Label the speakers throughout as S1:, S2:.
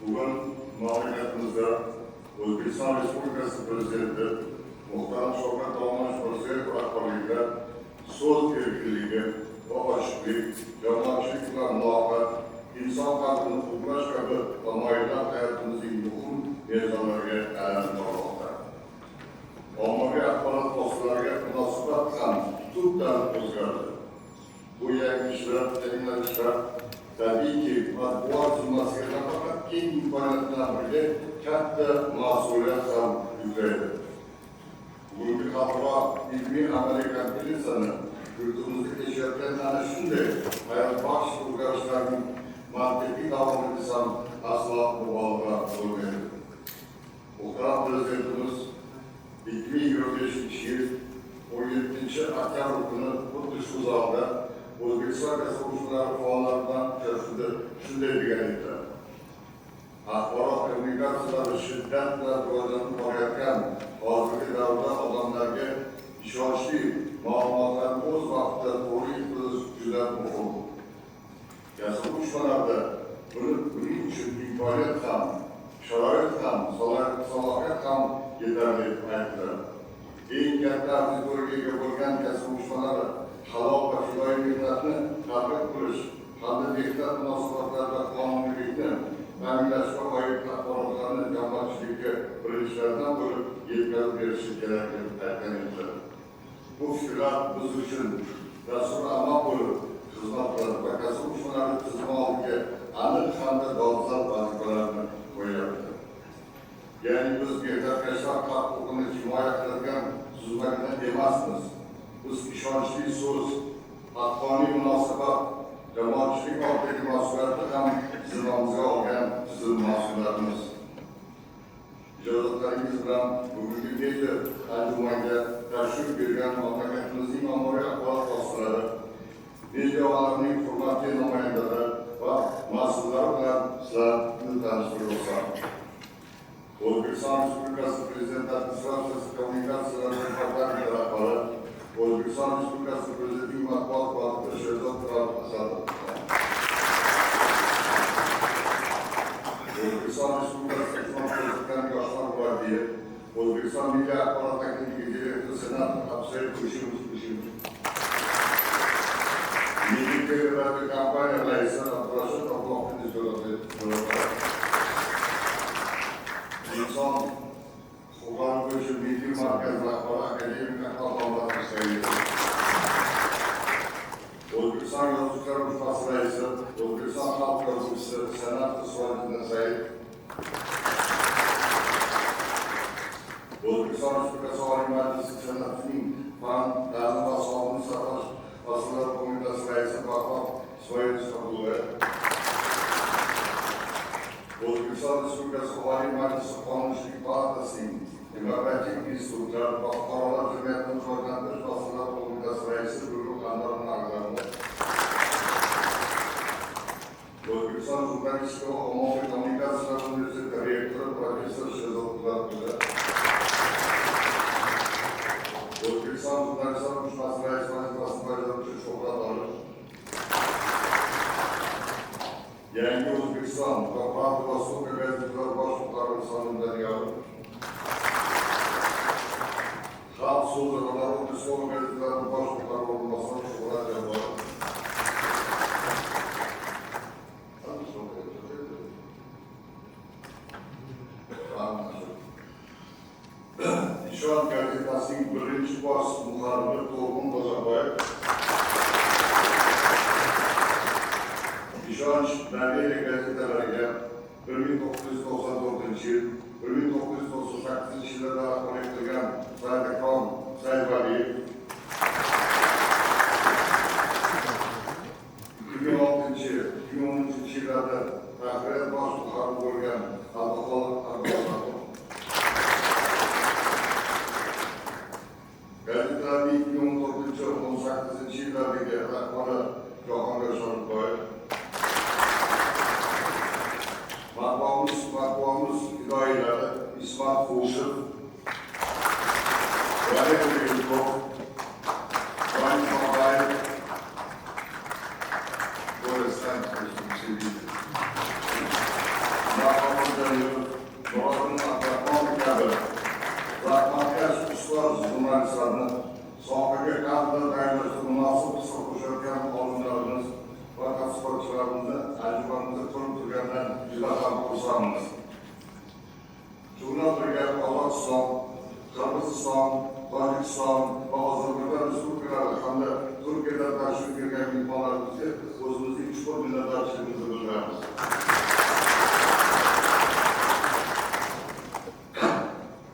S1: Bugün mamlakatimizda O'zbekiston Respublikasi Prezidenti Muhtaram Shavkat Mirziyoyev rahbarligida so'z erkinligi va ochiqlik, jamoatchilik bilan muloqot, inson qalbini qo'llash kabi tamoyillar hayotimizning muhim mezonlariga aylanib bormoqda. Ommaviy axborot vositalariga munosabat ham tubdan o'zgardi. Bu yangi ishlar, yangilanishlar tabiiyki matbuot zimmasiga nafaqat keng imkoniyat bilan birga katta mas'uliyat ham yuklaydi. Bugungi xalqaro ilmiy amaliy konferensiyani yurtimizda kechayotgan ana shunday hayotbaxsh o'zgarishlarning mantiqiy davomi desam aslo mubolag'a bo'lmaydi. Muhtaram Prezidentimiz 2025 yil 17-oktyabr kuni xuddi shu zalda O'zbekiston Respublikasi faollari bilan uchrashuvda shunday degan edilar: axborot kommunikatsiyalari shiddat bilan rivojlanib borayotgan hozirgi davrda odamlarga ishonchli ma'lumotlarni o'z vaqtida to'g'ri yetkazish juda muhim. Yasir uyushmalarda buning uchun imkoniyat ham, sharoit ham, salohiyat ham yetarli aytdilar. Eng katta auditoriyaga ega bo'lgan kasb uyushmalari halol va fidoyi mehnatni targ'ib qilish hamda mehnat munosabatlarida qonuniylikni ta'minlashga oid axborotlarni jamoatchilikka bilinchlardan bo'lib yetkazib berishi kerak deb aytgan edilar. Bu fikrlar biz uchun dastur amal bo'lib xizmat qiladi va kasb uyushmalari tizimi oldiga aniq hamda dolzarb vazifalarni qo'yapti. Ya'ni biz mehnatkashlar huquqini himoya qiladigan tuzumlardan emasmiz. Biz ishonchli so'z, haqqoniy munosabat, jamoatchilik oldidagi mas'uliyatni ham zimmamizga olgan tizim mas'ullarimiz. Ijozatlaringiz bilan bugungi media anjumanga tashrif bergan mamlakatimizning ommaviy axborot vositalari, media olamining hurmatli namoyandalari va mas'ullari bilan sizlarni tanishtirib o'taman. O'zbekiston Respublikasi Prezidenti Administratsiyasi kommunikatsiyalar departamenti rahbari, O'zbekiston Respublikasi Prezidentining matbuot kotibi Sherzod Asadov. O'zbekiston Respublikasi Xizmat ko'rsatgan yoshlar gvardiya, O'zbekiston Milliy axborot agentligi direktori senator Abdusaid Kushimov. Milliy televideniye kompaniya raisi Abdurashid Abdullahovning so'zlari. İnsan hukuku bo'yicha Milliy markaz rahbari akademik Ahmadxonlar Husaynov. O'zbekiston Yozuvchilar uyushmasi raisi, O'zbekiston xalq yozuvchisi senator Sirajiddin Said. O'zbekiston Respublikasi Oliy Majlisi Senatining fan, ta'lim va sog'liqni saqlash masalalari qo'mitasi raisi Bahrom Ismoilovich Abdullayev. O'zbekiston Respublikasi Oliy Majlisi Qonunchilik palatasining demokratik institutlar va fuqarolar jamiyatini rivojlantirish masalalari qo'mitasi raisi Gulruh Anvarning a'zolari. O'zbekiston jurnalistika va ommaviy kommunikatsiyalar universiteti rektori professor Sherzod Qudratxo'ja. O'zbekiston jurnalistlar uyushmasi raisi vazifasini bajaruvchi Shuhrat Olish. Yangi O'zbekiston va Pravda va So'ka gazetalar bosh muharriri Sonimdaniyor. Xalq so'zi va Narodniy slovo gazetalari bosh muharriri o'rinbosari Shuhrat Jabborov. Ishon gazetasining birinchi bosh muharriri To'g'on Bozorboyev. İşonch Naveli gazetalariga 1994 yil, 1998 yillarda rahbarlik qilgan Saidakrom Saidvaliyev, 2006-2010 yillarda rahbariyat bosh muharriri bo'lgan Abduxoliq gazetalarning 2014-18 yillardagi rahbari Jahongir Sharifboyev, matbuotimiz fidoyilari İsmat Qo'shiq, Valer Belikov, Vani Maqayev, Borisdan zahmatkash ustoz jurnalistlarni, sohaga kadrlar tayyorlashda munosib hissa qo'shayotgan olimlarimiz va tadqiqotchilarimizni anjumanimizda ko'rib turgandan juda ham xursandmiz. Shu bilan birga Qozog'iston, Qirg'iziston, Tojikiston va Ozarbayjon respublikalari hamda Turkiyadan tashrif buyurgan mehmonlarimizga o'zimizning chuqur minnatdorchiligimizni bildiramiz.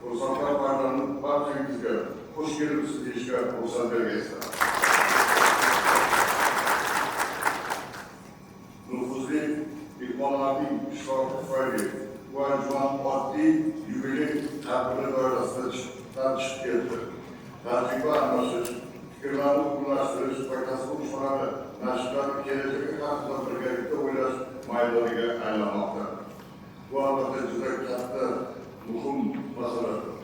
S1: Fursatlar bayramini barchangizga xush kelibsiz deyishga ruxsat bergaysizlar. Nufuzli mehmonlarning ishtiroki tufayli bu anjuman oddiy yubiley tadbiri doirasida chiqib ketdi. Tajriba almashish, fikrlarni uyg'unlashtirish va kasb uyushmalari nashrlari kelajagi haqida birgalikda o'ylash maydoniga aylanmoqda. Bu albatta juda katta muhim masaladir.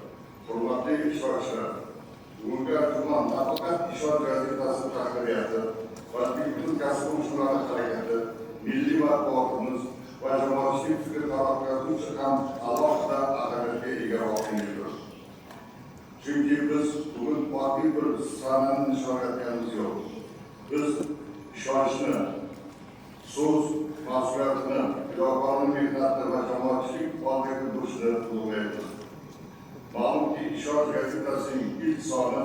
S1: Hurmatli ishtirokchilar, bugungi anjuman nafaqat ishonch gazetasi tahririyati, balki butun kasb uyushmalari harakati, milliy matbuotimiz va jamoatchilik fikr taraqqiyoti uchun ham alohida ahamiyatga ega voqelikdir. Chunki biz bugun oddiy bir sanani nishonlayotganimiz yo'q. Biz ishonchni, so'z mas'uliyatini, fidokorlik mehnatini va jamoatchilik oldidagi burchni ulug'laymiz. Ma'lumki, Ishonch gazetasining ilk soni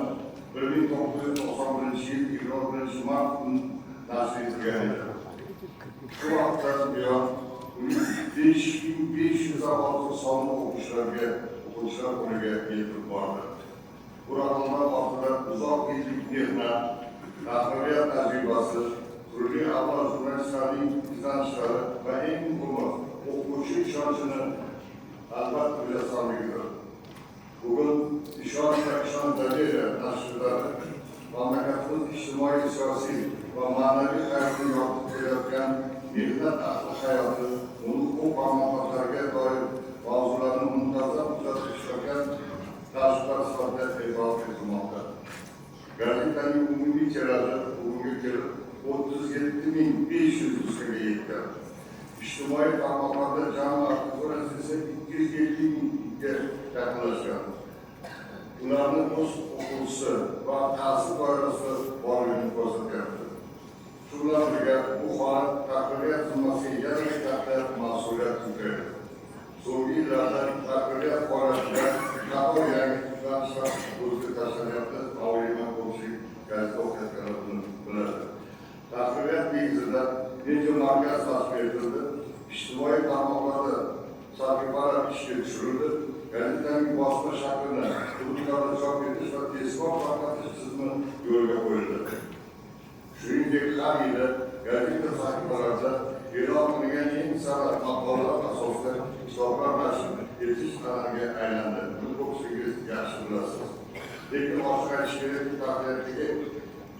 S1: 1991-yil 21-mart kuni nashr etilgan edi. Shu vaqtdan buyon uning 5500 dan ortiq sonli o'quvchilar o'rniga yetib bordi. Bu raqamlar ortida uzoq yillik mehnat, tahririyat tajribasi, turli avval jurnalistlarning izlanishlari va eng muhimi o'quvchi ishonchini albatta mujassamligidir. Bugun Ishonch va Ishonch Dalila nashrlari mamlakatimiz ijtimoiy, siyosiy va ma'naviy hayotini yoritib kelayotgan mehnat ahli hayoti, uni huquq va manfaatlarga doir mavzularni muntazam kuzatib ishlayotgan nashrlar sifatida e'tirof etilmoqda. Gazetaning umumiy tiraji bugunga kelib 37.500 nusxaga yetgan. İçtimai tarmoqlarda jami aktivasi esa 250.000ga yaqinlashgan. Ularning o'z o'quvchisi va ta'sir doirasida borligini ko'rsatyapti. Shu bilan birga bu holat tahririyat zimmasiga yanada katta mas'uliyat yuklaydi. So'nggi yillarda tahririyat faoliyatida qator yangi tiklanishlar o'zga tashlanyapti. Ma'lumotlar ko'pchilik gazeta o'qiyotganlar biladi. Tahririyat negizida necha markaz tashkil etildi, ijtimoiy tarmoqlarda sahifalar ishga tushirildi, gazetaning bosma shaklini hududlarda chop etish va tezkor tarqatish tizimi yo'lga qo'yildi. Shuningdek, har yili gazeta sahifalarida e'lon qilingan eng sara maqolalar asosida kitoblar nashr etish qadamiga aylandi. Buni ko'pchiligingiz yaxshi bilasiz. Lekin ochiq aytish kerakki, tahririyatdagi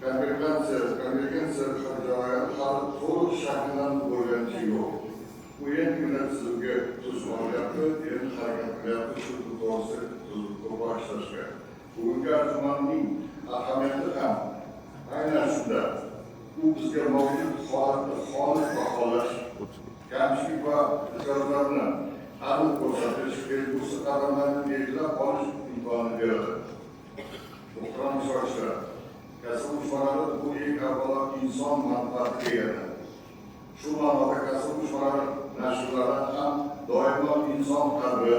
S1: konvergensiya jarayoni hali to'liq shakllanib bo'lganicha yo'q. Bu endigina tizimga tuz olyapti, endi harakat qilyapti, shu to'g'risida ko'p ishlashga. Bugungi anjumanning ahamiyati ham aynan shunda. U bizga mavjud holatni xolis baholash, kamchilik va ehtiyojlarni aniq ko'rsatish, kelgusi qadamlarni belgilab olish imkonini beradi. Muhtaram ishtirokchilar, kasb uyushmalari bu eng avvalo inson manfaati degani. Shu ma'noda kasb uyushmalari nashrlari ham doimo inson qadri,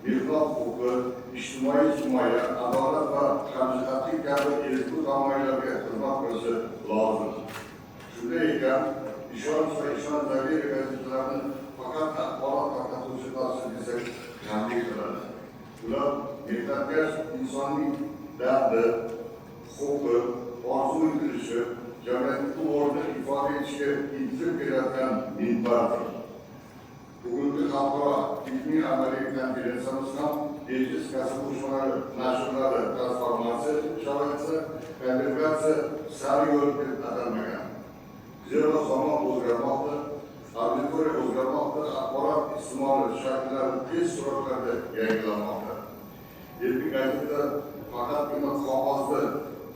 S1: mehnat huquqi, ijtimoiy himoya, adolat va hamjihatlik kabi ezgu tamoyillarga xizmat qilishi lozim. Shunday ekan, Ishonch va Ishonch Dalila gazetalarini faqat axborot tarqatuvchi nashr desak kamlik qiladi. Ular mehnatkash insonning dardi, huquqi, orzu intilishi, jamiyatning o'rnini ifoda etishga intilib kelayotgan minbardir. Bugungi xalqaro ilmiy amaliy konferensiyamiz ham Ejiz kasb uyushmalari nashrlari transformatsiya sharoitida konvergensiya sari yo'l deb atalmagan. Zero zamon o'zgarmoqda, auditoriya o'zgarmoqda, axborot ijtimoiy shakllari tez sur'atlarda yangilanmoqda. Ilmiy gazeta faqatgina qog'ozda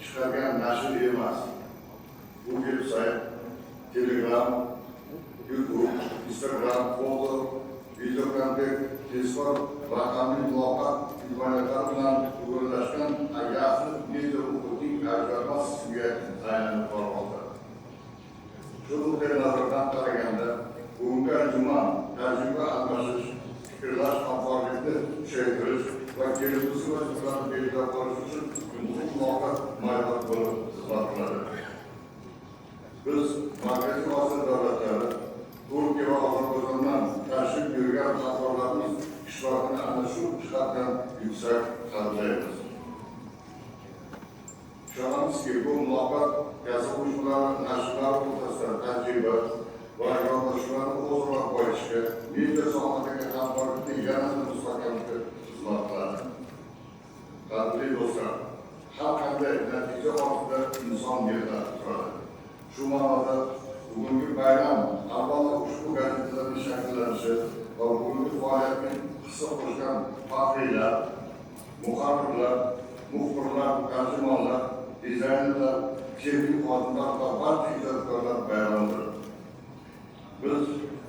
S1: chiqargan nashr emas. Bu veb-sayt, Telegram, YouTube, Instagram, foto, videokontent, tezkor raqamli muloqot imkoniyatlari bilan uyg'unlashgan agentlik media huquqiy ajralmas qismiga aylanib bormoqda. Shu nuqtai nazardan qaraganda, bugungi anjuman tajriba almashish, fikrlash hamkorlikni kuchaytirish va kelgusi vazifalarni belgilab olish uchun muhim muloqot maydoni bo'lib xizmat qiladi. Biz Markaziy Osiyo davlatlari, Turkiya va Ozarbayjondan tashrif buyurgan hamkorlarimiz ishtirokini ana shu jihatdan yuksak qadrlaymiz. Ishonamizki, bu muloqot kasb uyushmalari nashrlari o'rtasida tajriba va yondashuvlarni o'zaro qo'yishga, media sohadagi hamkorlikni yanada mustahkamlashga xizmat qiladi. Qadrli do'stlar, har qanday natija ortida inson mehnati turadi. Shu ma'noda bugungi bayram avvalo ushbu gazetalarning shakllanishi va bugungi faoliyatga hissa qo'shgan faxriylar, muharrirlar, muxbirlar, tarjimonlar, dizaynerlar, texnik xodimlar va barcha ijodkorlar bayramdir. Biz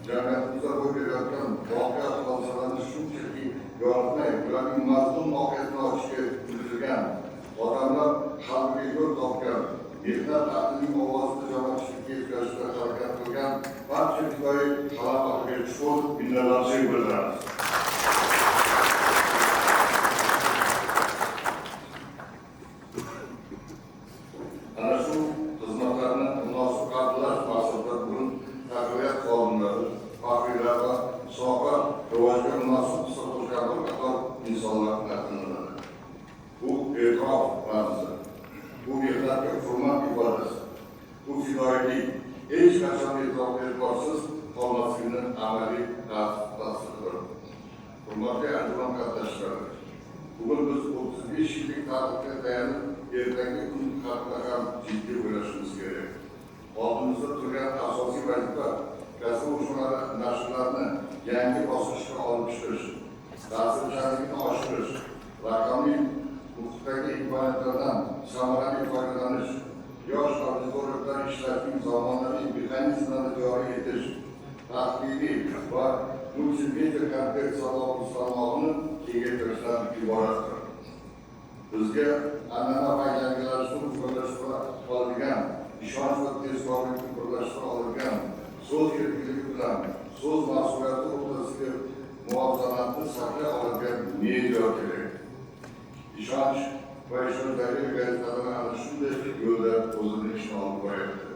S1: jamiyatimizda ro'y berayotgan voqea hodisalarni shunchaki yoritmay, ularning mazmun mohiyatini ochishga intilgan, odamlar qalbiga yo'l topgan, mehnat ahlining ovozini jamoatchilikka yetkazishga harakat qilgan barcha fidoyi talablarga chuqur minnatdorchilik bildiramiz. Ana shu xizmatlarni munosib qadrlash maqsadida bugun tarbiyat xodimlari, faxriylar va soha rivojiga munosib hissa qo'shgan bir qator insonlar taqdirlanadi. Bu e'tirof ramzi, bu mehnatga hurmat ifodasi, bu fidoyilik hech qachon e'tiborsiz qolmasligini amaliy tasdiqdir. Hurmatli anjuman qatnashchilari, bugun biz 35 yillik tarixga tayanib, ertangi kun haqida ham jiddiy o'ylashimiz kerak. Oldimizda turgan asosiy vazifa kasb uyushmalari nashrlarini yangi bosqichga olib chiqish, ta'sirchanlikni oshirish, raqamli huquqdagi imkoniyatlardan samarali foydalanish, yosh audiotorlar ishlashning zamonaviy mexanizmlarini joriy etish, tahliliy va multimedia kontent tarmog'ini kengaytirishdan iboratdir. Bizga an'ana va yangilanishni birlashtirib olgan, ishonch va tezkorlikni birlashtirib olgan, so'z erkinligi bilan so'z mas'uliyati o'rtasidagi muvozanatni saqlay olgan media kerak. Ishonch va ishonchdagi gazetalar ana shunday yo'lda o'zini ishini olib boryapti.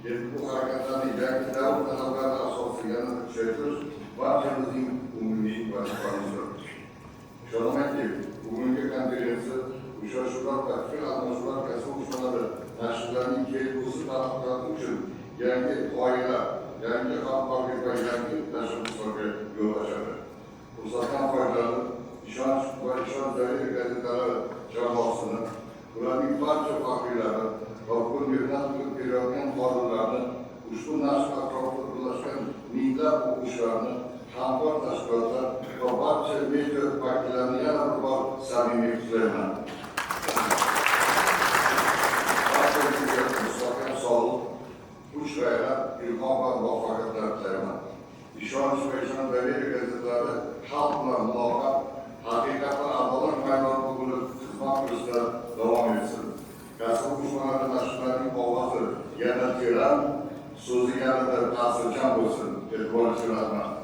S1: Endi bu harakatlarni yangi davr talablari asosida yanada kuchaytirish barchamizning umumiy vazifamizdir. Ishonamanki, bugungi konferensiya uchrashuvlar va fikr almashuvlar kasb uyushmalari nashrlarining kelgusi taraqqiyoti uchun yangi g'oyalar, yangi hamkorlik va yangi tashabbuslarga yo'l ochadi. Fursatdan foydalanib, ishonch va ishonchli gazetalari jamoasini, ularning barcha faxriylari va bugun mehnat qilib kelayotgan xodimlarni, ushbu nashr atrofida birlashgan minglab o'quvchilarni, hamkor tashkilotlar va barcha media vakillarini yana bir bor samimiy qutlayman. Barchamizga mustahkam sog'lik, kuch-g'ayrat, ilhom va muvaffaqiyatlar tilayman. Ishonch va ishonchli gazetalari xalq bilan muloqot, haqiqat va adolat maydonida bo'lib xizmat qilishda davom etsin. Kasb uyushmalari nashrlarining ovozi yana teran, so'zi yanada ta'sirchan bo'lsin. E'tiboringizni rahmat.